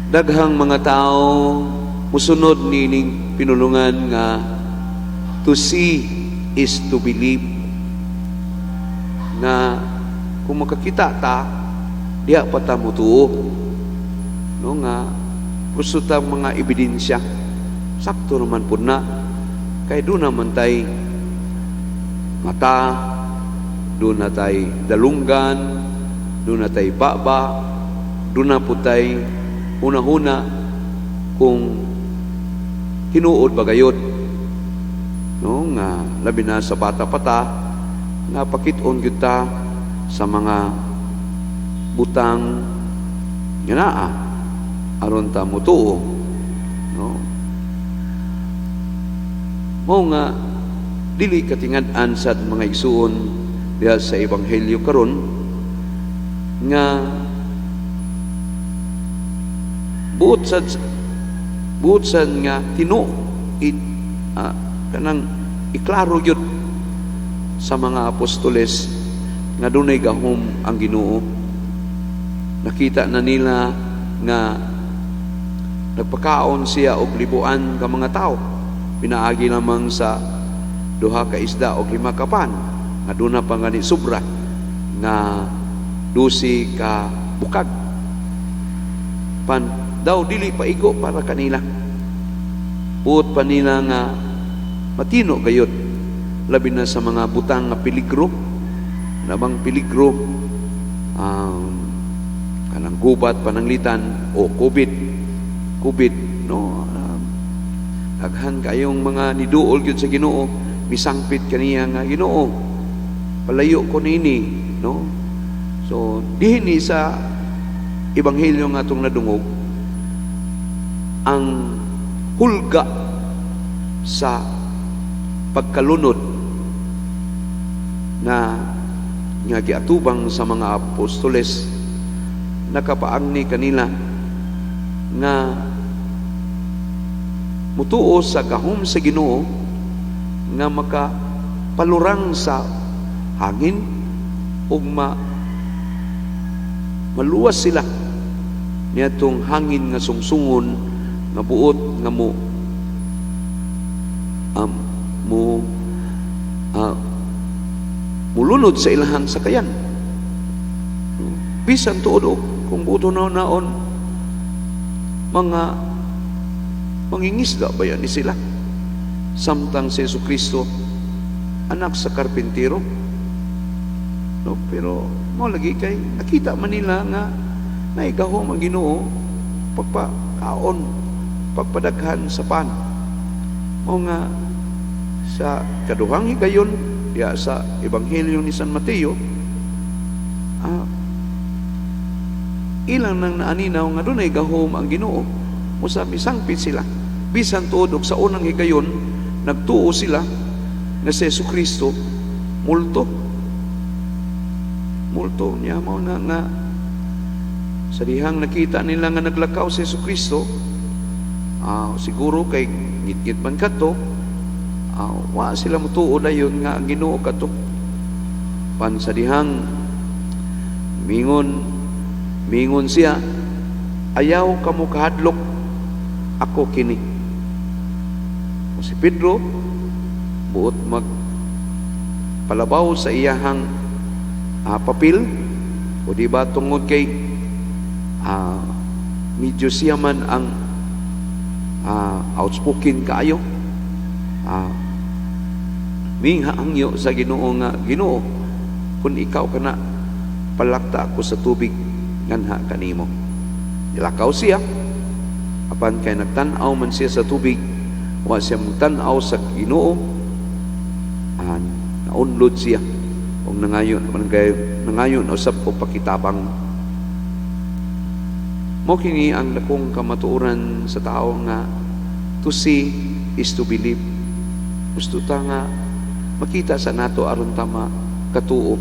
Daghang mga tao musunod nining pinulungan nga to see is to believe, nga kung makakita ta diha pa ta mutuo, no, nga gusto ta mga ebidensya. Sakto naman po na kay doon naman tay mata, doon na tay dalunggan, doon na tay baba, doon na po tay una-una kung hinuod ba gayod, no, nga labi na sa bata-pata nga pakit-on gyud ta sa mga butang nga naa aron ta mutuo, no. Mao nga dili katingad-an sad mga igsuon diha sa ebanghelyo karon nga buot sad nga kanang iklaro gyud sa mga apostoles nga dunay gahom ang Ginoo. Nakita na nila nga nagpakaon siya og libuan ka mga tao, pinaagi lamang sa 2 ka isda o 5 ka pan, nga doon na pa nga ni sobra nga 12 ka bukag pan daw dili paigo para kanila. Buot pa nila nga matino gayud labi na sa mga butang nga peligro, nabang peligro kanang gubat, pananglitan o COVID, no. Daghan kayong mga niduol gyud sa Ginoo, misangpit kaniya nga Ginoo, palayo ko nini, no. So dinhi sa ebanghelyo nga atong nadungog ang hulga sa pagkalunod na nga giatubang sa mga apostoles, nakapaangni kanila nga mutuo sa gahom sa Ginoo nga makapalurang sa hangin ug maluwas sila niadtong hangin nga sungsungon nga buot nga mulunod sa ilahang sakayan. Bisan tuod kung buto naon mga mangingisda ba yan ni sila, samtang si Jesucristo anak sa karpintero, no. Pero mo lagi kay nakita man nila nga naigahom ang Ginoo pagpakaon, pagpadaghan sa pan. Mo nga sa kaduhang higayon diya sa ebanghelyo ni San Mateo, ilang nang naaninaw nga dunay gahom ang Ginoo, musabi sangpit sila. Bisan tuod og sa unang higayon nagtuo sila nga si Jesucristo multo niya. Mao na nga sa dihang nakita nila nga naglakaw si Jesucristo, siguro kay ngit-ngit man kadto, wa sila mutuo dayon nga ang Ginoo kadto. Pan sa dihang mingon siya, ayaw kamo kahadlok, ako kini. O si Pedro buot magpalabaw sa iyahang papel, o di ba tungod kay medyo siya man ang outspoken kaayo, minghaangyo sa Ginoo nga, Ginoo, kung ikaw kana palakta ako sa tubig nganha kanimo. Ilakaw siya, apan kay nagtan-aw man siya sa tubig, wa siya magtan-aw sa Ginoo, naunlod siya og nangayon usab ko pakitabang. Mo kini ang dakong kamatuoran sa tao nga to see is to believe. Gusto ta nga makita sa nato aron ta makatuo.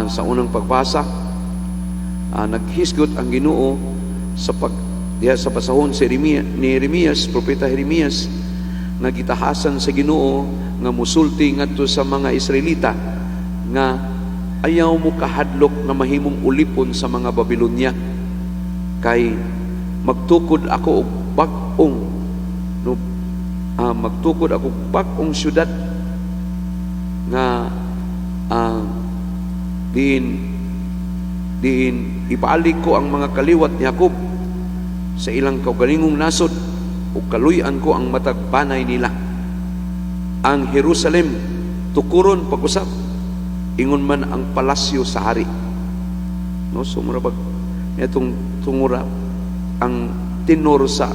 Sa unang pagbasa, naghisgot ang Ginoo sa diha sa pasahon ni Jeremias, propeta Jeremias, nagitahasan sa Ginoo nga musulti ngadto sa mga Israelita nga ayaw mo kahadlok na mahimong ulipon sa mga Babilonya. kay magtukod ako og bag-ong no, magtukod ako og bag-ong syudad nga diin ibalik ko ang mga kaliwat ni Jacob sa ilang kaugalingong nasod ug kaluy-an ko ang matag banay nila. Ang Jerusalem tukuron pag-usap ingon man ang palasyo sa hari. No, sumurabag itong tungura ang tinor sa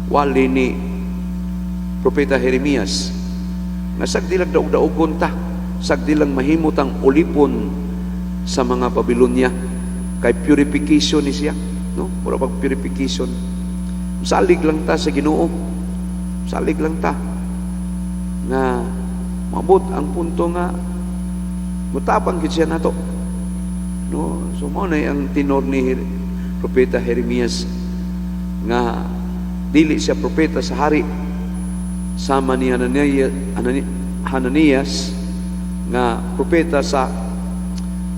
wali ni Propeta Jeremias nga sagdilang daog-daogon ta, sagdilang mahimot ang ulipon sa mga Babylonia kay purification ni siya, no? Mura pag purification. Salig lang ta sa Ginoo. Salig lang ta nga mabot ang punto nga mutabang gid siya nato. No, so mao na ang tinor ni Propeta Jeremias nga dili siya propeta sa hari, sama ni Hananias nga propeta sa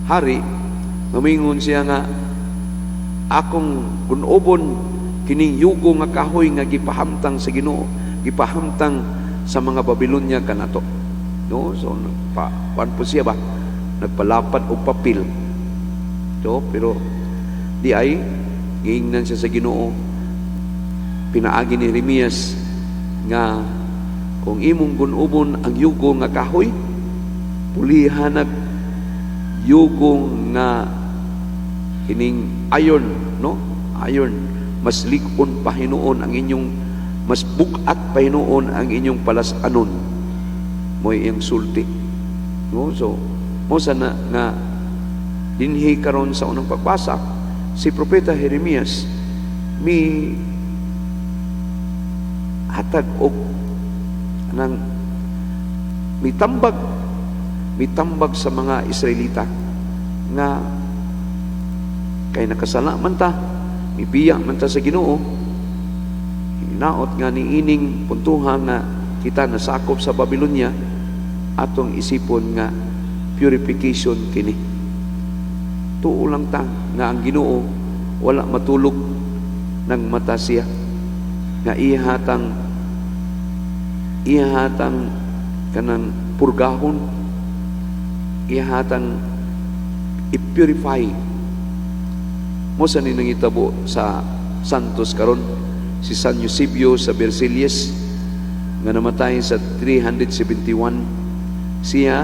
hari. Mamingon siya nga akong gunobon kining yugo nga kahoy nga gipahamtang sa Ginoo, gipahamtang sa mga Babylonia kanato. No, so pan po siya ba nagpalapad og papel. So, pero di ay giingnan siya sa Ginoo. Pinaagi ni Jeremias nga kung imong gunobon ang yugo nga kahoy, pulihanag yugo nga kining iron, no? Iron, mas lig-on pa hinuon ang inyong, mas bukat pa hinuon ang inyong palasanon. Mo'y iyang sulti. No? So, mo sana nga dinhi karon sa unang pagbasa, si Propeta Jeremias mi hatag og nang mitambag sa mga Israelita nga kay nakasala man ta, mibiya man ta sa Ginoo, hinaot nga ni ining puntuhan nga kita nasakop sa Babylonia, atong isipon nga purification kini. Tuo lang ta nga ang Ginoo wala matulog ng mata siya, nga ihatang kanang purgahon, ihatang i-purify. Mo sa ni nangitabo sa Santos karon si San Eusebio sa Versailles nga namatay sa 371. Siya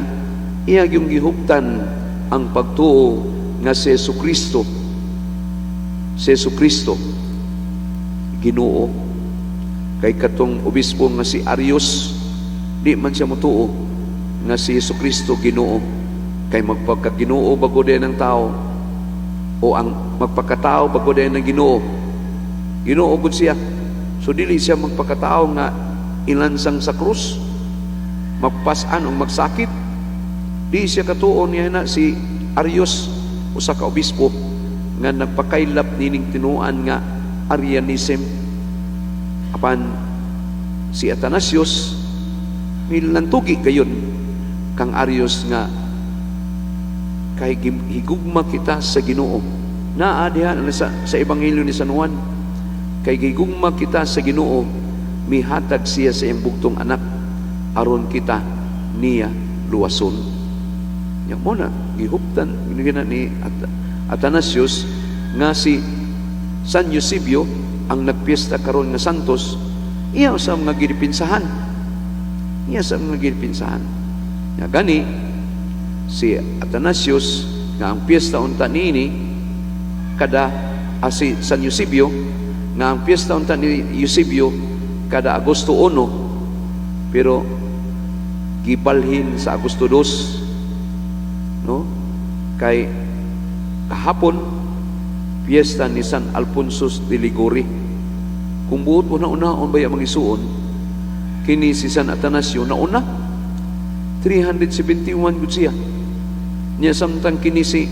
iya yung gihuptan ang pagtuo nga si Jesucristo Ginoo. Kay katong obispo nga si Arius, di man siya motuo nga si Jesucristo Ginoo, kay magpagka-Ginoo bago din ang tao, o ang magpakatao bago din ang Ginoo. Ginoo gud siya. So dili siya magpakatao nga ilansang sa krus, magpasan o magsakit. Di siya katuon niya na si Arius, usa ka obispo nga nagpakailap nining tinuan nga Arianism. Apan si Athanasius milantugi kayon kang Arius nga kay higugma kita sa Ginoo. Naa diha sa ebanghelyo ni San Juan, kay higugma kita sa Ginoo, mihatag siya sa iyang bugtong anak aron kita niya luwason. Nya mo na gihuptan ni Athanasius nga si San Eusebio ang nagpiesta karon nga santos, iya sa mga gidipinsahan. Nya gani si Athanasius nga ang piyesta unta niini kada si San Eusebio nga ang piyesta unta ni Eusebio kada Agosto 1, pero gibalhin sa Agosto 2, no? Kay kahapon piyesta ni San Alfonso de Liguori. Kung buot una-unaon ba yung magisuon, kini si San Atanasio nauna 371 gud siya. Nya samtang kini si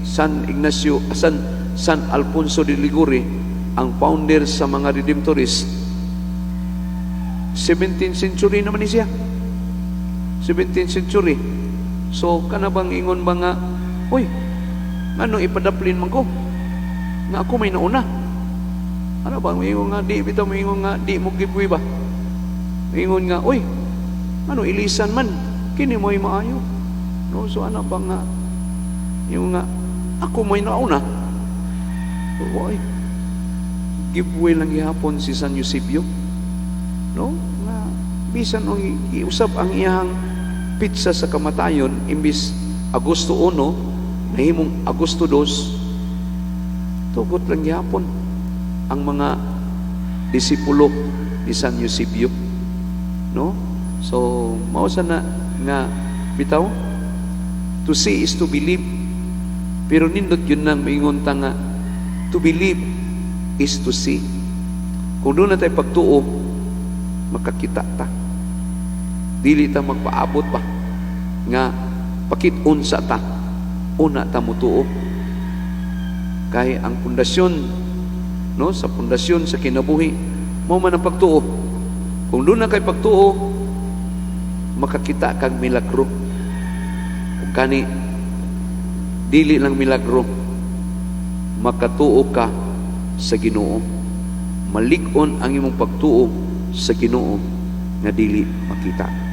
San Ignacio, San Alfonso de Liguori, ang founder sa mga Redemptorist, 17th century naman ni siya. 17th century. So kana bang ingon ba nga, uy, anong ipadaplin man ko? nga ako may nauna. Ano ba, maingon nga, di bitaw, maingon nga, di mo giveaway ba? Maingon nga, oy, ano, ilisan man, kini mo'y maayo. No, so ano ba nga, yung nga, ako may nauna. So, oy, giveaway lang gihapon si San Eusebio. No, nga, bisan ang iusap ang iyang pitsa sa kamatayon, imbis Agosto 1, nahimong Agosto 2, tugot lang gihapon ang mga disipulo ni San Eusebio. No? So, mao sana nga bitaw, to see is to believe. Pero nindot yun nang maingon ta nga, to believe is to see. Kung doon na tayo pagtuo, makakita ta. Dili ta magpaabot pa nga pakit-on sa ta, una ta mutuo. Kay ang pundasyon, no, sa pundasyon sa kinabuhi, mao man ang pagtuo. Kung doon na kay pagtuo, makakita kag milagro. Kung kani dili lang milagro, makatuo ka sa Ginoo. Malig-on ang imong pagtuo sa Ginoo nga dili makita.